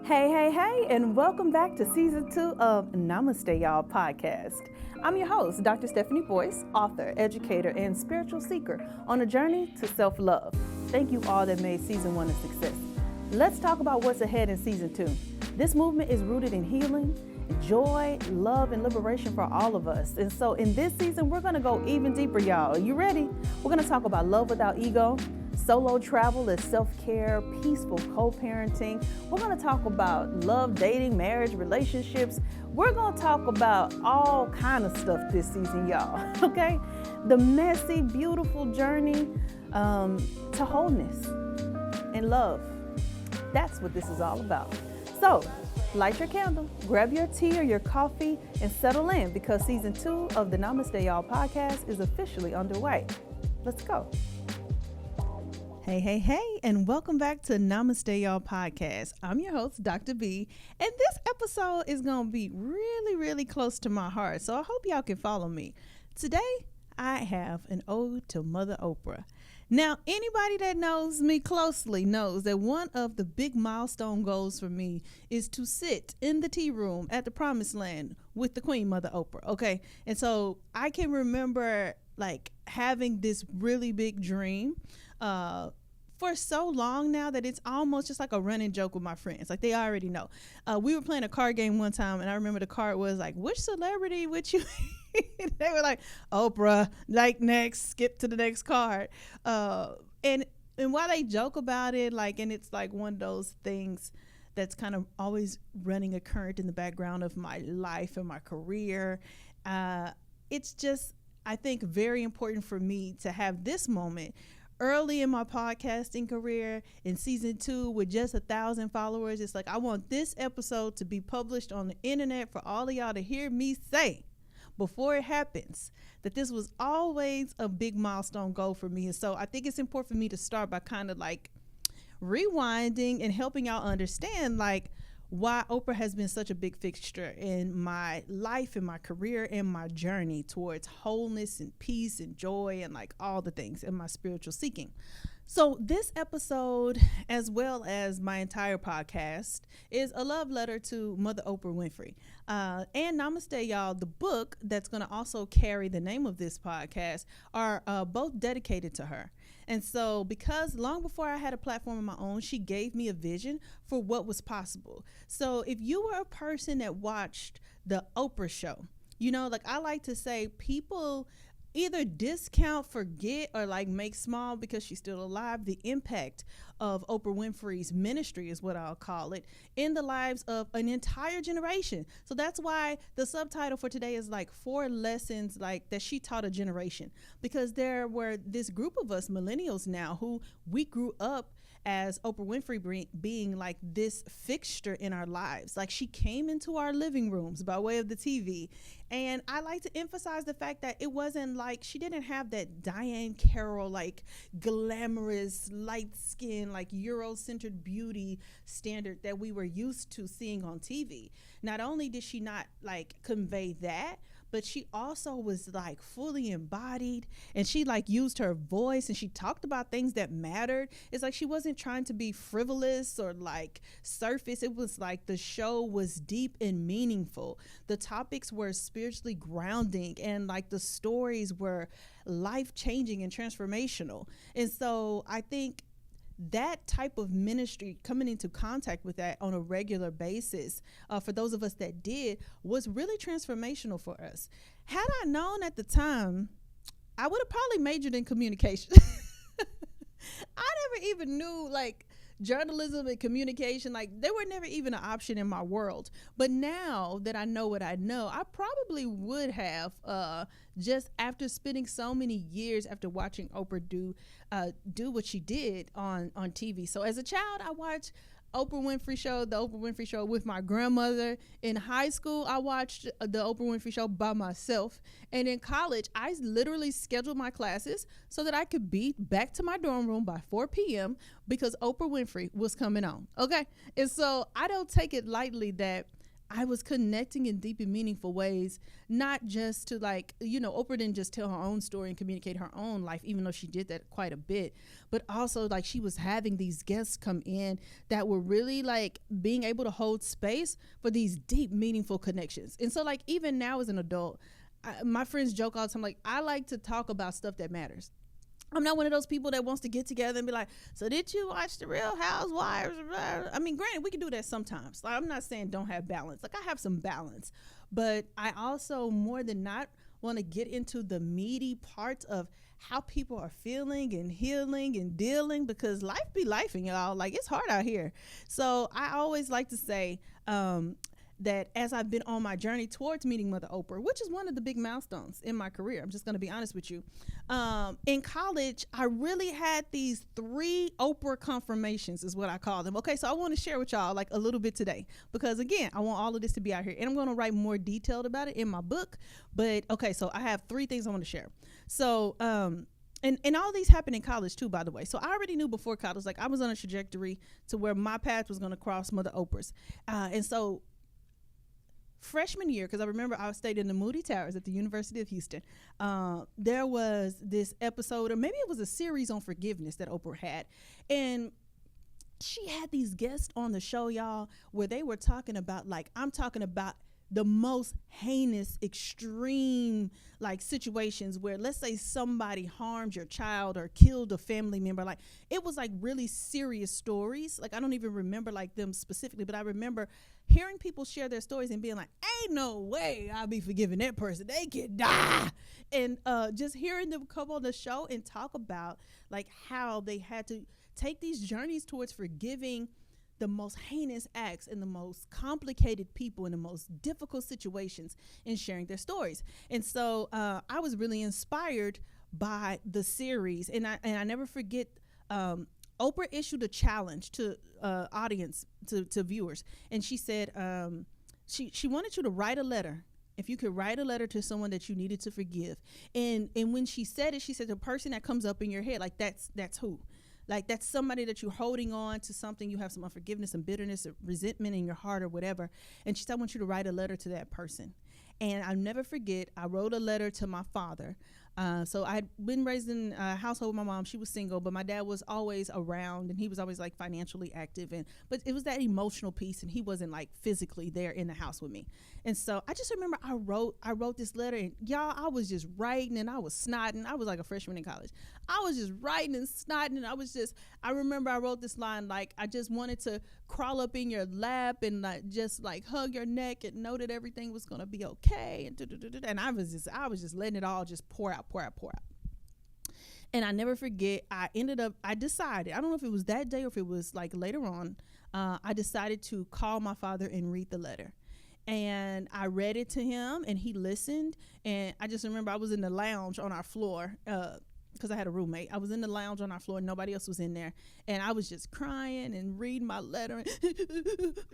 Hey, and welcome back to season 2 of Namaste, Y'all podcast. I'm your host, Dr. Stephanie Boyce, author, educator, and spiritual seeker on a journey to self-love. Thank you all that made season 1 a success. Let's talk about what's ahead in season 2. This movement is rooted in healing, joy, love, and liberation for all of us. And so in this season, we're going to go even deeper, y'all. Are you ready? We're going to talk about love without ego, solo travel as self-care, peaceful co-parenting. We're going to talk about love, dating, marriage, relationships. We're going to talk about all kind of stuff this season, y'all, okay? The messy, beautiful journey to wholeness and love. That's what this is all about. So, light your candle, grab your tea or your coffee, and settle in because season 2 of the Namaste Y'all podcast is officially underway. Let's go. Hey, and welcome back to Namaste Y'all podcast. I'm your host, Dr. B, and this episode is going to be really close to my heart, so I hope y'all can follow me. Today, I have an ode to Mother Oprah. Now, anybody that knows me closely knows that one of the big milestone goals for me is to sit in the tea room at the Promised Land with the Queen, Mother Oprah, okay? And so I can remember like having this really big dream for so long now that it's almost just like a running joke with my friends. Like they already know. We were playing a card game one time, and I remember the card was like, which celebrity would you they were like, Oprah, like next, skip to the next card. And while they joke about it, like, and it's like one of those things that's kind of always running a current in the background of my life and my career. It's just, I think, very important for me to have this moment early in my podcasting career in season 2 with just 1,000 followers. It's like, I want this episode to be published on the internet for all of y'all to hear me say before it happens that this was always a big milestone goal for me. And so I think it's important for me to start by kind of like rewinding and helping y'all understand like why Oprah has been such a big fixture in my life and my career and my journey towards wholeness and peace and joy and like all the things in my spiritual seeking. So this episode, as well as my entire podcast, is a love letter to Mother Oprah Winfrey. And Namaste, y'all, the book that's going to also carry the name of this podcast are both dedicated to her. And so because long before I had a platform of my own, she gave me a vision for what was possible. So if you were a person that watched the Oprah Show, you know, like I like to say, people either discount, forget, or like make small because she's still alive the impact of Oprah Winfrey's ministry is what I'll call it in the lives of an entire generation. So that's why the subtitle for today is like 4 lessons like that she taught a generation, because there were this group of us millennials now who we grew up as Oprah Winfrey being like this fixture in our lives. Like she came into our living rooms by way of the TV. And I like to emphasize the fact that it wasn't like she didn't have that Diane Carroll, like glamorous, light skin, like Euro-centered beauty standard that we were used to seeing on TV. Not only did she not like convey that, but she also was like fully embodied, and she like used her voice and she talked about things that mattered. It's like she wasn't trying to be frivolous or like surface. It was like the show was deep and meaningful. The topics were spiritually grounding, and like the stories were life-changing and transformational. And so I think that type of ministry, coming into contact with that on a regular basis, for those of us that did, was really transformational for us. Had I known at the time, I would have probably majored in communication. I never even knew like journalism and communication, like they were never even an option in my world. But now that I know what I know, I probably would have just after spending so many years after watching Oprah do what she did on TV. So as a child, I watched the Oprah Winfrey Show with my grandmother. In high school, I watched the Oprah Winfrey Show by myself. And in college, I literally scheduled my classes so that I could be back to my dorm room by 4 p.m. because Oprah Winfrey was coming on. Okay. And so I don't take it lightly that I was connecting in deep and meaningful ways, not just to like, Oprah didn't just tell her own story and communicate her own life, even though she did that quite a bit, but also like she was having these guests come in that were really like being able to hold space for these deep, meaningful connections. And so like, even now as an adult, my friends joke all the time, like, I like to talk about stuff that matters. I'm not one of those people that wants to get together and be like, so did you watch The Real Housewives? I mean, granted, we can do that sometimes. Like, I'm not saying don't have balance. Like, I have some balance. But I also, more than not, want to get into the meaty parts of how people are feeling and healing and dealing, because life be lifing, y'all. Like, it's hard out here. So I always like to say, that as I've been on my journey towards meeting Mother Oprah, which is one of the big milestones in my career, I'm just going to be honest with you. In college, I really had these 3 Oprah confirmations is what I call them. Okay, so I want to share with y'all like a little bit today, because again, I want all of this to be out here, and I'm going to write more detailed about it in my book. But okay, so I have 3 things I want to share. So, and all these happened in college too, by the way. So I already knew before college, like I was on a trajectory to where my path was going to cross Mother Oprah's. And so freshman year, because I remember I stayed in the Moody Towers at the University of Houston, there was this episode, or maybe it was a series on forgiveness that Oprah had, and she had these guests on the show, y'all, where they were talking about, like, I'm talking about the most heinous, extreme, like, situations where, let's say somebody harmed your child or killed a family member. Like, it was like really serious stories. Like, I don't even remember like them specifically, but I remember hearing people share their stories and being like, ain't no way I'll be forgiving that person. They can die. And just hearing them come on the show and talk about like how they had to take these journeys towards forgiving the most heinous acts and the most complicated people in the most difficult situations, and sharing their stories. And so I was really inspired by the series, and I never forget, Oprah issued a challenge to audience, to viewers, and she said she wanted you to write a letter. If you could write a letter to someone that you needed to forgive, and when she said it, she said the person that comes up in your head, like that's who. Like, that's somebody that you're holding on to something, you have some unforgiveness and bitterness or resentment in your heart or whatever. And she said, I want you to write a letter to that person. And I'll never forget, I wrote a letter to my father. So I'd been raised in a household with my mom. She was single, but my dad was always around, and he was always like financially active. But it was that emotional piece, and he wasn't like physically there in the house with me. And so I just remember I wrote this letter, and y'all, I was just writing, and I was snotting. I was like a freshman in college. I was just writing and snotting, and I remember I wrote this line, like, I just wanted to crawl up in your lap and like just like hug your neck and know that everything was gonna be okay. And I was just letting it all just pour out. And I never forget, I decided, I don't know if it was that day or if it was like later on, I decided to call my father and read the letter. And I read it to him, and he listened. And I just remember I was in the lounge on our floor, because I had a roommate. I was in the lounge on our floor, nobody else was in there, and I was just crying and reading my letter and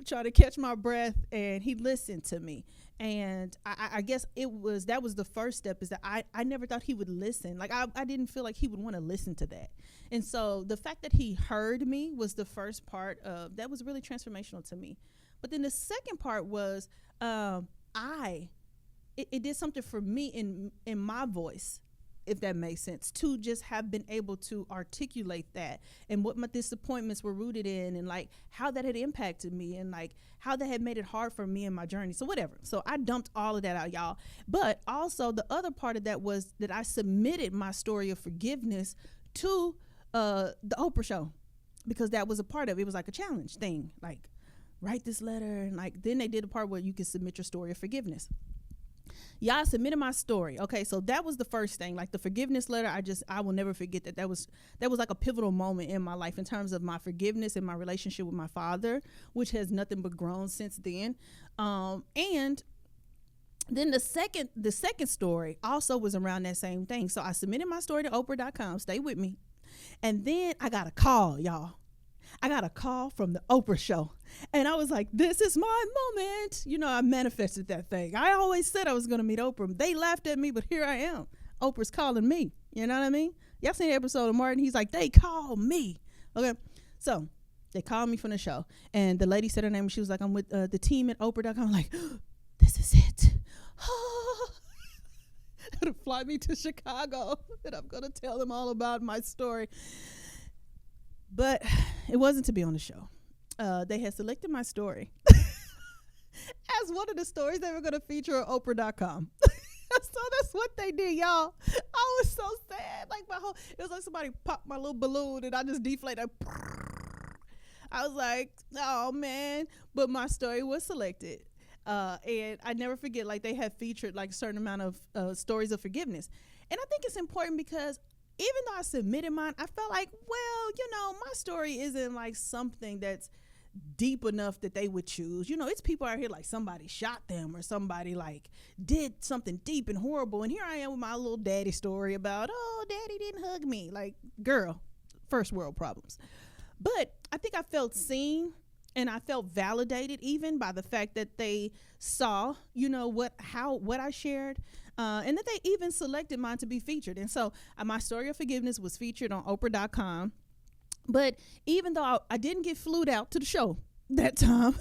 trying to catch my breath, and he listened to me. And I guess that was the first step, is that I never thought he would listen. Like, I didn't feel like he would want to listen to that. And so the fact that he heard me was the first part of that was really transformational to me. But then the second part was it did something for me in my voice, if that makes sense, to just have been able to articulate that and what my disappointments were rooted in, and like how that had impacted me, and like how that had made it hard for me in my journey. So whatever. So I dumped all of that out, y'all. But also the other part of that was that I submitted my story of forgiveness to the Oprah Show, because that was a part of it. It was like a challenge thing, like write this letter, and like then they did a part where you could submit your story of forgiveness. Yeah, I submitted my story. Okay, so that was the first thing, like the forgiveness letter. I will never forget that was like a pivotal moment in my life in terms of my forgiveness and my relationship with my father, which has nothing but grown since then. And then the second story also was around that same thing. So I submitted my story to Oprah.com. Stay with me. And then I got a call, y'all. I got a call from the Oprah Show, and I was like, this is my moment. I manifested that thing. I always said I was going to meet Oprah. They laughed at me, but here I am. Oprah's calling me. You know what I mean? Y'all seen the episode of Martin? He's like, they call me. Okay. So They called me from the show, and the lady said her name. She was like, I'm with the team at Oprah.com. I'm like, this is it. It'll fly me to Chicago, and I'm going to tell them all about my story. But it wasn't to be on the show. They had selected my story as one of the stories they were going to feature on Oprah.com. So that's what they did, y'all. I was so sad. Like it was like somebody popped my little balloon and I just deflated. I was like, oh man. But my story was selected. And I never forget, like they had featured like a certain amount of stories of forgiveness. And I think it's important because even though I submitted mine, I felt like, well, my story isn't like something that's deep enough that they would choose. It's people out here like somebody shot them or somebody like did something deep and horrible. And here I am with my little daddy story about, oh, daddy didn't hug me. Like, girl, first world problems. But I think I felt seen and I felt validated even by the fact that they saw, what I shared, and that they even selected mine to be featured. And so my story of forgiveness was featured on Oprah.com. But even though I didn't get flued out to the show that time,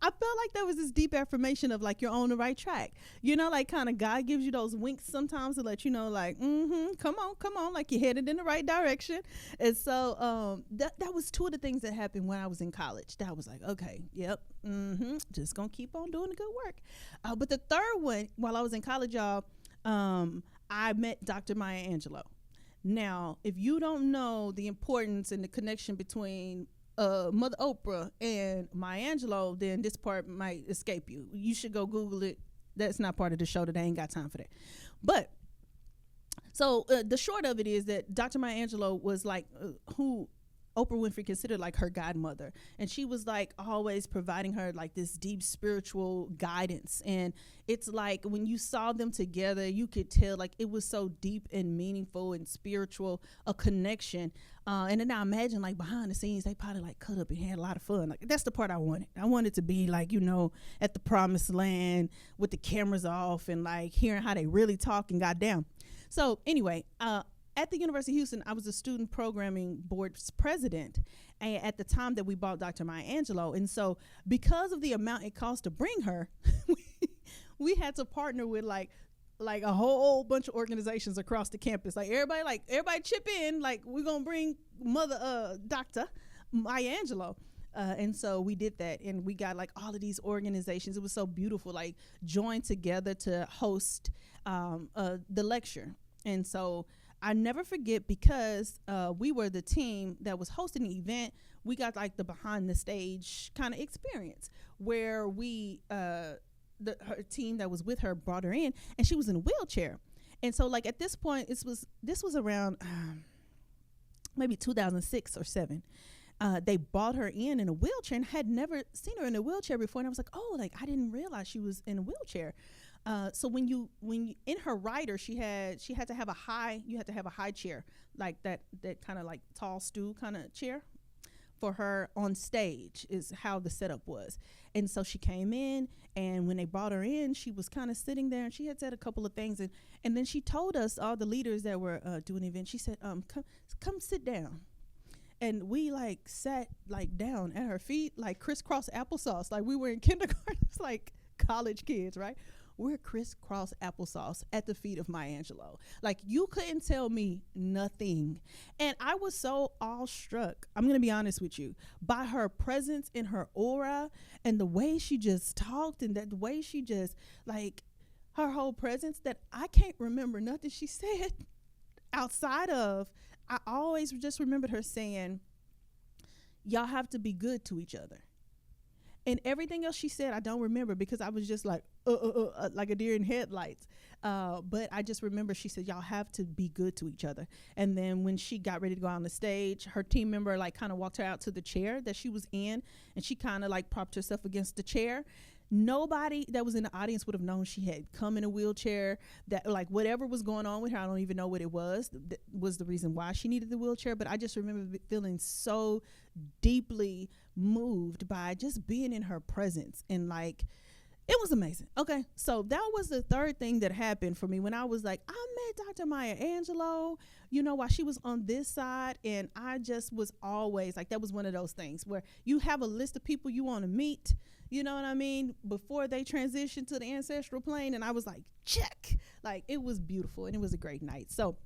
I felt like there was this deep affirmation of like you're on the right track. Like kind of God gives you those winks sometimes to let you know like, come on, like you're headed in the right direction. And so that was two of the things that happened when I was in college. That was like, okay, yep, just gonna keep on doing the good work. But the third one, while I was in college, y'all, I met Dr. Maya Angelou. Now, if you don't know the importance and the connection between Mother Oprah and Maya Angelou, then this part might escape you. You should go Google it. That's not part of the show. That I ain't got time for that. But so the short of it is that Dr. Maya Angelou was like who Oprah Winfrey considered like her godmother. And she was like always providing her like this deep spiritual guidance. And it's like when you saw them together, you could tell like it was so deep and meaningful and spiritual, a connection. And then I imagine like behind the scenes, they probably like cut up and had a lot of fun. Like that's the part I wanted. I wanted to be like, at the promised land with the cameras off and like hearing how they really talk and got down. So anyway, at the University of Houston, I was a student programming board's president at the time that we bought Dr. Maya Angelou. And so because of the amount it cost to bring her, we had to partner with like a whole bunch of organizations across the campus. Like everybody chip in, like we're going to bring Dr. Maya Angelou. And so we did that, and we got like all of these organizations. It was so beautiful, like joined together to host the lecture. And so I never forget because we were the team that was hosting the event. We got like the behind the stage kind of experience where her team that was with her brought her in, and she was in a wheelchair. And so like at this point, this was around maybe 2006 or 7. They brought her in a wheelchair, and had never seen her in a wheelchair before. And I was like, oh, like I didn't realize she was in a wheelchair. So when you in her rider, she had to have a high chair, like that kind of like tall stool kind of chair for her on stage is how the setup was. And so she came in, and when they brought her in, she was kind of sitting there, and she had said a couple of things, and then she told us, all the leaders that were doing the event, she said, come sit down. And we like sat like down at her feet, like crisscross applesauce, like we were in kindergarten. It's like college kids, right? We're crisscross applesauce at the feet of Maya Angelou. Like you couldn't tell me nothing. And I was so awestruck, I'm going to be honest with you, by her presence and her aura and the way she just talked and the way she just like her whole presence, that I can't remember nothing she said outside of, I always just remembered her saying, y'all have to be good to each other. And everything else she said, I don't remember because I was just like a deer in headlights. But I just remember she said, y'all have to be good to each other. And then when she got ready to go on the stage, her team member like kind of walked her out to the chair that she was in, and she kind of like propped herself against the chair. Nobody that was in the audience would have known she had come in a wheelchair, that like whatever was going on with her, I don't even know what it was, that was the reason why she needed the wheelchair. But I just remember feeling so deeply moved by just being in her presence. And like, It was amazing. Okay, so that was the third thing that happened for me when I was like, I met Dr. Maya Angelou, while she was on this side, and I just was always like, that was one of those things where you have a list of people you want to meet, you know what I mean, before they transition to the ancestral plane, and I was like, check. Like, it was beautiful, and it was a great night. So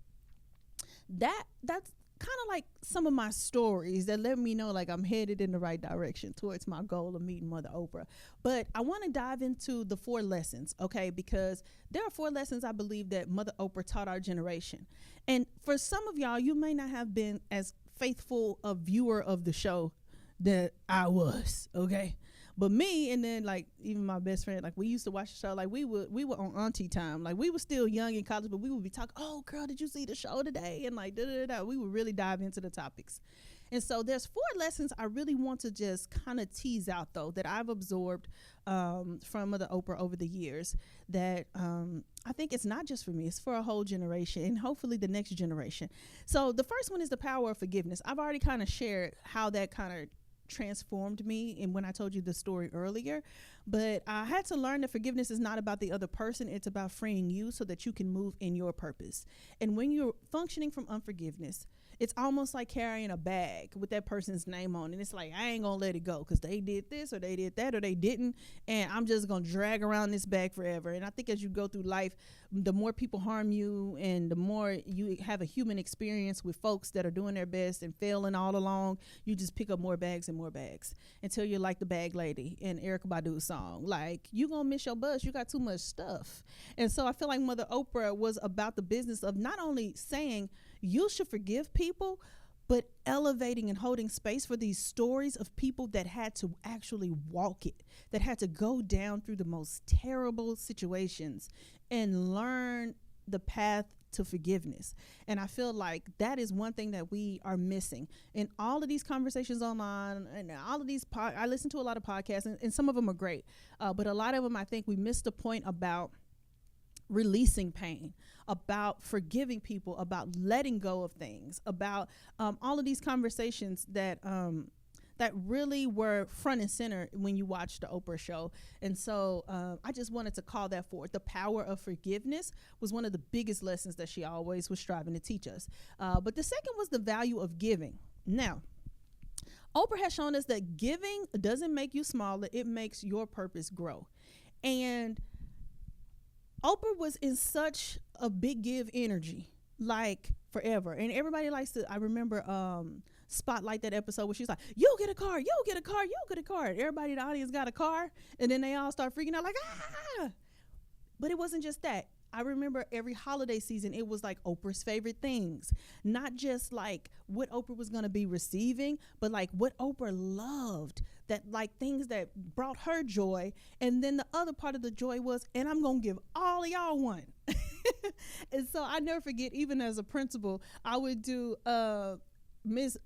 that's kind of like some of my stories that let me know like I'm headed in the right direction towards my goal of meeting Mother Oprah. But I want to dive into the 4 lessons, okay? Because there are 4 lessons I believe that Mother Oprah taught our generation. And for some of y'all, you may not have been as faithful a viewer of the show that I was, okay? But me, and then like even my best friend, like we used to watch the show, like we were on auntie time, like we were still young in college, but we would be talking, oh girl, did you see the show today? And like we would really dive into the topics. And so there's 4 lessons I really want to just kind of tease out though that I've absorbed from Mother Oprah over the years that I think it's not just for me, it's for a whole generation and hopefully the next generation. So the first one is the power of forgiveness. I've already kind of shared how that kind of transformed me and when I told you the story earlier, but I had to learn that forgiveness is not about the other person, it's about freeing you so that you can move in your purpose. And when you're functioning from unforgiveness, it's almost like carrying a bag with that person's name on it. And it's like, I ain't gonna let it go because they did this or they did that or they didn't, and I'm just gonna drag around this bag forever. And I think as you go through life, the more people harm you and the more you have a human experience with folks that are doing their best and failing all along, you just pick up more bags and more bags until you're like the bag lady in Erykah Badu's song. Like, you gonna miss your bus, you got too much stuff. And so I feel like Mother Oprah was about the business of not only saying you should forgive people, but elevating and holding space for these stories of people that had to actually walk it, that had to go down through the most terrible situations and learn the path to forgiveness. And I feel like that is one thing that we are missing in all of these conversations online and all of these I listen to a lot of podcasts and some of them are great, but a lot of them I think we missed the point about releasing pain, about forgiving people, about letting go of things, about all of these conversations that really were front and center when you watch the Oprah show. And so I just wanted to call that forward. The power of forgiveness was one of the biggest lessons that she always was striving to teach us. But the second was the value of giving. Now, Oprah has shown us that giving doesn't make you smaller, it makes your purpose grow. And Oprah was in such a big give energy, like forever. And everybody likes to, I remember spotlight that episode where she's like, you'll get a car, you'll get a car, you'll get a car. And everybody in the audience got a car. And then they all start freaking out like, ah. But it wasn't just that. I remember every holiday season, it was like Oprah's favorite things, not just like what Oprah was going to be receiving, but like what Oprah loved, that like things that brought her joy. And then the other part of the joy was, and I'm going to give all of y'all one. And so I never forget, even as a principal, I would do Miss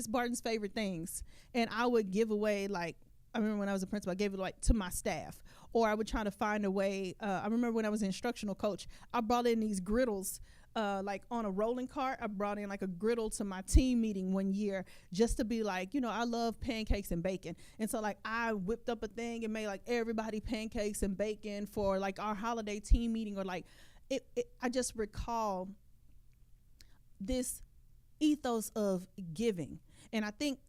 Barton's favorite things. And I would give away, like, I remember when I was a principal, I gave it like to my staff, or I would try to find a way. I remember when I was an instructional coach, I brought in these griddles, like on a rolling cart. I brought in like a griddle to my team meeting one year just to be like, I love pancakes and bacon. And so like I whipped up a thing and made like everybody pancakes and bacon for like our holiday team meeting, or like I just recall this ethos of giving. And I think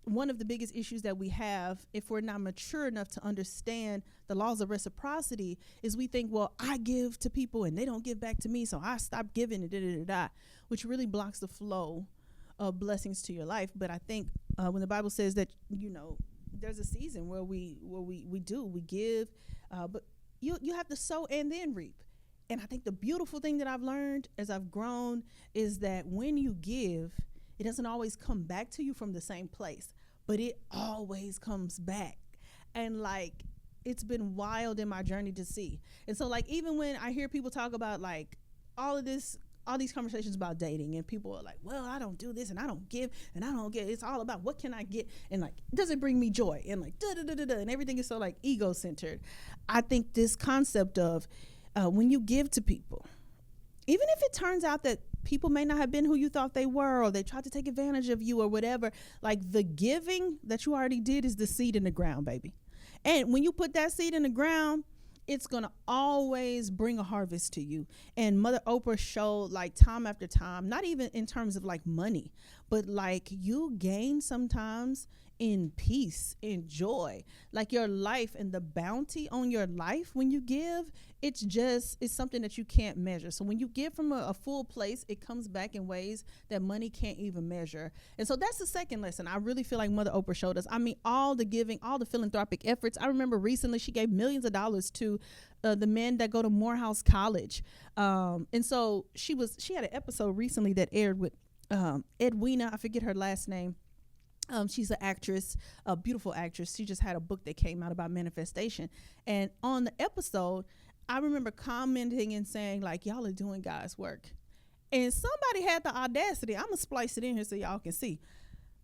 one of the biggest issues that we have, if we're not mature enough to understand the laws of reciprocity, is we think, well, I give to people and they don't give back to me, so I stop giving, and which really blocks the flow of blessings to your life. But I think when the Bible says that, there's a season where we give, but you have to sow and then reap. And I think the beautiful thing that I've learned as I've grown is that when you give, it doesn't always come back to you from the same place, but it always comes back. And like, it's been wild in my journey to see. And so like, even when I hear people talk about like all these conversations about dating, and people are like, well, I don't do this and I don't give and I don't get, it's all about what can I get? And like, does it bring me joy? And like, and everything is so like ego centered. I think this concept of when you give to people, even if it turns out that people may not have been who you thought they were, or they tried to take advantage of you or whatever. Like, the giving that you already did is the seed in the ground, baby. And when you put that seed in the ground, it's going to always bring a harvest to you. And Mother Oprah showed, like, time after time, not even in terms of like money, but like you gain sometimes in peace, in joy, like your life and the bounty on your life when you give. It's something that you can't measure. So when you give from a full place, it comes back in ways that money can't even measure. And so that's the second lesson I really feel like Mother Oprah showed us. I mean, all the giving, all the philanthropic efforts. I remember recently she gave millions of dollars to the men that go to Morehouse College. And so she had an episode recently that aired with Edwina, I forget her last name. She's an actress, a beautiful actress. She just had a book that came out about manifestation. And on the episode, I remember commenting and saying, like, y'all are doing God's work. And somebody had the audacity, I'm going to splice it in here so y'all can see,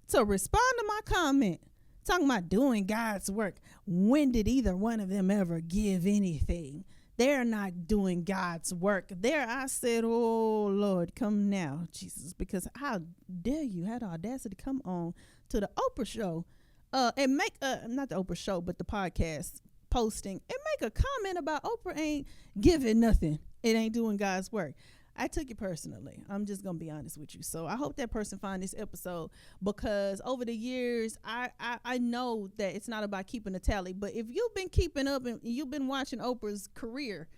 to respond to my comment, talking about doing God's work. When did either one of them ever give anything? They're not doing God's work. There I said, oh, Lord, come now, Jesus, because how dare you have the audacity to come on to the Oprah show and make, not the Oprah show, but the podcast posting, and make a comment about Oprah ain't giving nothing. It ain't doing God's work. I took it personally. I'm just going to be honest with you. So I hope that person find this episode, because over the years, I know that it's not about keeping a tally, but if you've been keeping up and you've been watching Oprah's career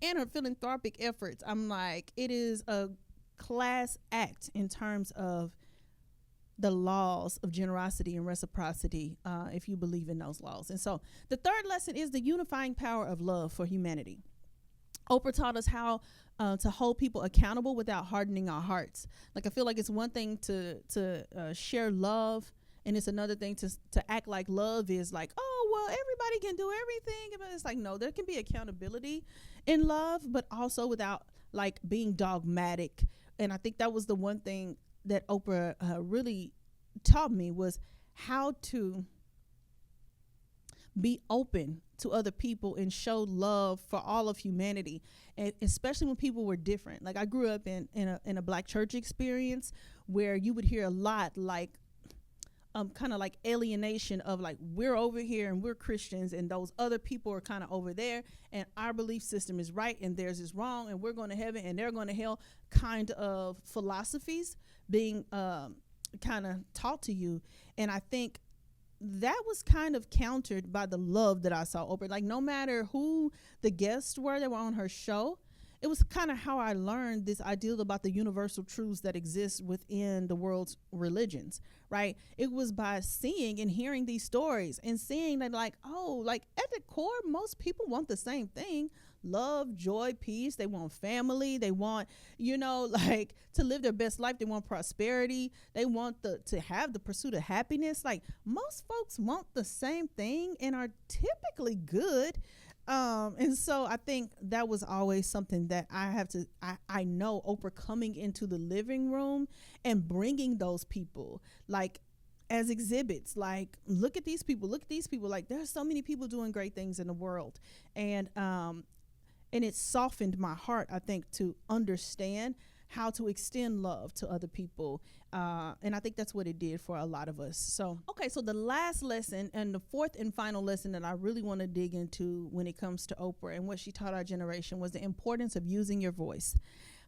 and her philanthropic efforts, I'm like, it is a class act in terms of the laws of generosity and reciprocity, if you believe in those laws. And so the third lesson is the unifying power of love for humanity. Oprah taught us how to hold people accountable without hardening our hearts. Like, I feel like it's one thing to share love, and it's another thing to act like love is like, oh, well, everybody can do everything. But it's like, no, there can be accountability in love, but also without like being dogmatic. And I think that was the one thing that Oprah really taught me, was how to be open to other people and show love for all of humanity, and especially when people were different. Like, I grew up in a Black church experience where you would hear a lot like kind of like alienation of like, we're over here and we're Christians and those other people are kind of over there, and our belief system is right and theirs is wrong, and we're going to heaven and they're going to hell, kind of philosophies being kind of taught to you. And I think that was kind of countered by the love that I saw Oprah. Like, no matter who the guests were that were on her show, it was kind of how I learned this ideal about the universal truths that exist within the world's religions, right? It was by seeing and hearing these stories and seeing that, like, oh, like at the core, most people want the same thing: love, joy, peace. They want family. They want, like, to live their best life. They want prosperity. They want to have the pursuit of happiness. Like, most folks want the same thing and are typically good. And so I think that was always something that I know Oprah coming into the living room and bringing those people, like, as exhibits, like, look at these people, like, there's so many people doing great things in the world. And it softened my heart, I think, to understand how to extend love to other people. And I think that's what it did for a lot of us. So the last lesson, and the fourth and final lesson that I really want to dig into when it comes to Oprah and what she taught our generation, was the importance of using your voice.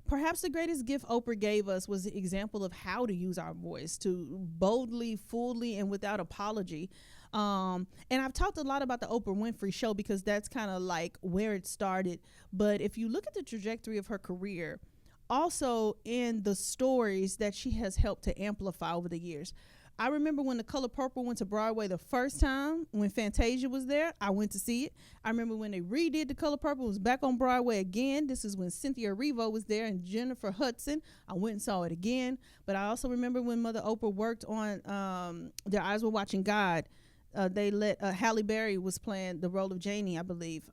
Perhaps the greatest gift Oprah gave us was the example of how to use our voice, to boldly, fully, and without apology. And I've talked a lot about the Oprah Winfrey Show because that's kind of like where it started. But if you look at the trajectory of her career, also in the stories that she has helped to amplify over the years. I remember when The Color Purple went to Broadway the first time, when Fantasia was there, I went to see it. I remember when they redid The Color Purple, it was back on Broadway again. This is when Cynthia Erivo was there and Jennifer Hudson. I went and saw it again. But I also remember when Mother Oprah worked on Their Eyes Were Watching God. They let Halle Berry was playing the role of Janie, I believe,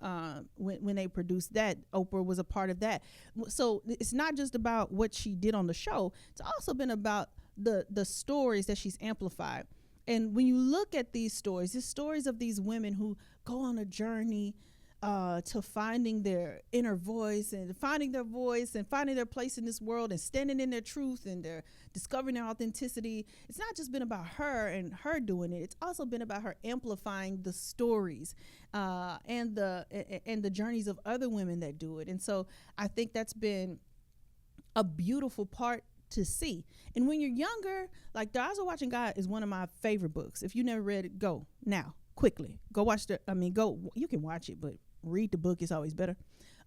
when they produced that. Oprah was a part of that. So it's not just about what she did on the show. It's also been about the stories that she's amplified. And when you look at these stories of these women who go on a journey to finding their inner voice and finding their voice and finding their place in this world and standing in their truth and their discovering their authenticity. It's not just been about her and her doing it. It's also been about her amplifying the stories and the journeys of other women that do it. And so I think that's been a beautiful part to see. And when you're younger, like The Eyes of Watching God is one of my favorite books. If you never read it, go now, quickly. Go watch you can watch it, but read the book is always better.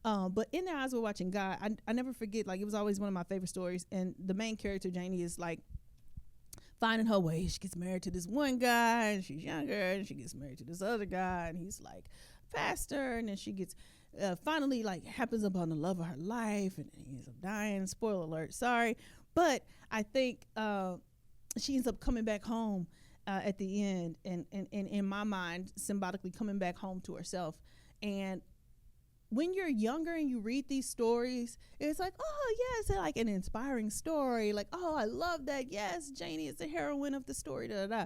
But in The Eyes of Watching God, I never forget, like, it was always one of my favorite stories. And the main character, Janie, is like finding her way. She gets married to this one guy and she's younger, and she gets married to this other guy and he's like faster, and then she gets finally like happens upon the love of her life and he ends up dying. Spoiler alert, sorry. But I think she ends up coming back home at the end, and in my mind, symbolically coming back home to herself. And when you're younger and you read these stories, it's like, oh, yeah, it's like an inspiring story. Like, oh, I love that. Yes, Janie is the heroine of the story. Da, da, da.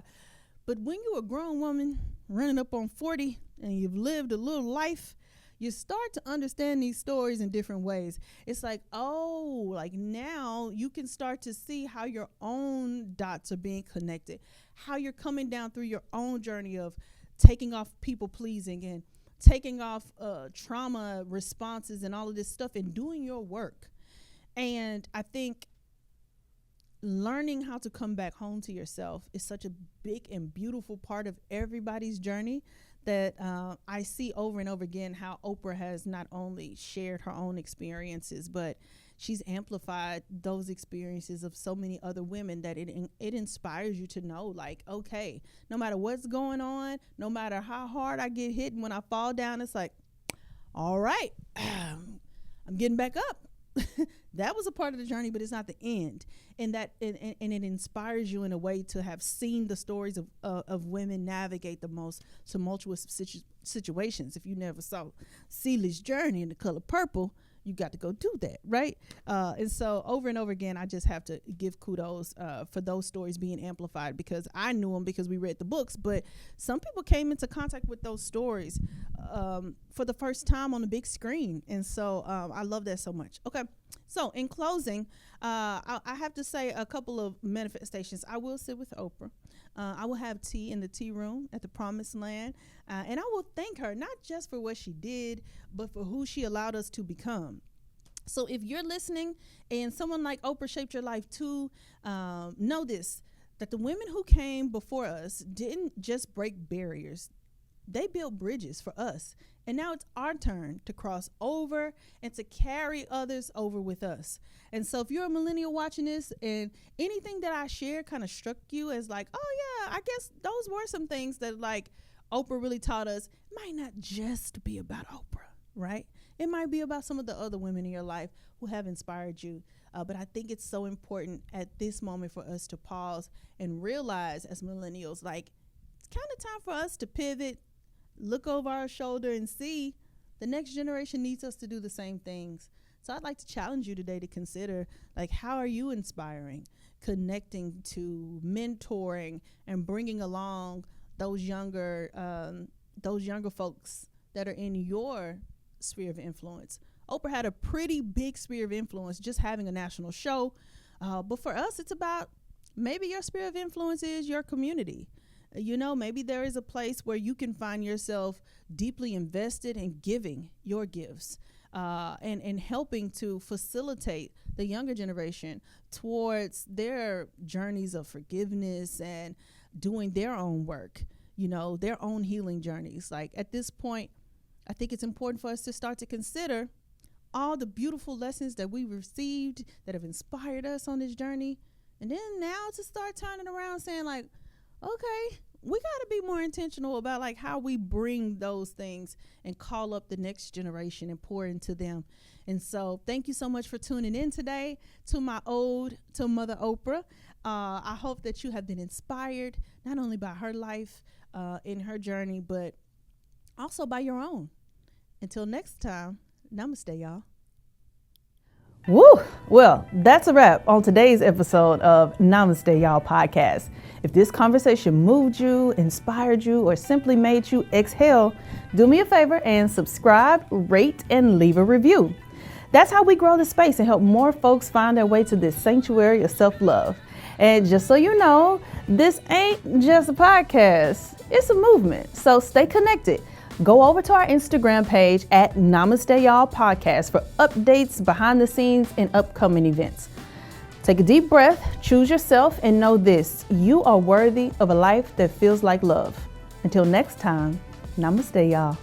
But when you're a grown woman running up on 40 and you've lived a little life, you start to understand these stories in different ways. It's like, oh, like now you can start to see how your own dots are being connected, how you're coming down through your own journey of taking off people pleasing and taking off trauma responses and all of this stuff and doing your work. And I think learning how to come back home to yourself is such a big and beautiful part of everybody's journey that I see over and over again how Oprah has not only shared her own experiences, but she's amplified those experiences of so many other women that it inspires you to know, like, okay, no matter what's going on, no matter how hard I get hit, and when I fall down, it's like, all right, I'm getting back up. That was a part of the journey, but it's not the end. And that and it inspires you in a way to have seen the stories of women navigate the most tumultuous situations. If you never saw Celia's journey in The Color Purple, you got to go do that, right? And so over and over again, I just have to give kudos for those stories being amplified, because I knew them because we read the books, but some people came into contact with those stories for the first time on the big screen. And so I love that so much. Okay, so in closing, I have to say a couple of manifestations. I will sit with Oprah. I will have tea in the tea room at the Promised Land. And I will thank her, not just for what she did, but for who she allowed us to become. So if you're listening and someone like Oprah shaped your life too, know this, that the women who came before us didn't just break barriers. They built bridges for us. And now it's our turn to cross over and to carry others over with us. And so if you're a millennial watching this and anything that I share kind of struck you as like, oh yeah, I guess those were some things that like Oprah really taught us, it might not just be about Oprah, right? It might be about some of the other women in your life who have inspired you. But I think it's so important at this moment for us to pause and realize as millennials, like, it's kind of time for us to pivot, look over our shoulder and see the next generation needs us to do the same things. So I'd like to challenge you today to consider, like, how are you inspiring, connecting to, mentoring, and bringing along those younger folks that are in your sphere of influence. Oprah had a pretty big sphere of influence just having a national show. But for us, it's about maybe your sphere of influence is your community. You know, maybe there is a place where you can find yourself deeply invested in giving your gifts and helping to facilitate the younger generation towards their journeys of forgiveness and doing their own work, you know, their own healing journeys. Like, at this point, I think it's important for us to start to consider all the beautiful lessons that we received that have inspired us on this journey. And then now to start turning around saying, like, okay, we got to be more intentional about like how we bring those things and call up the next generation and pour into them. And so thank you so much for tuning in today to my ode to Mother Oprah. I hope that you have been inspired not only by her life in her journey, but also by your own. Until next time, namaste, y'all. Woo! Well, that's a wrap on today's episode of Namaste Y'all podcast. If this conversation moved you, inspired you, or simply made you exhale, do me a favor and subscribe, rate, and leave a review. That's how we grow the space and help more folks find their way to this sanctuary of self-love. And just so you know, this ain't just a podcast, it's a movement. So stay connected. Go over to our Instagram page at Namaste Y'all Podcast for updates, behind the scenes, and upcoming events. Take a deep breath, choose yourself, and know this: you are worthy of a life that feels like love. Until next time, Namaste, y'all.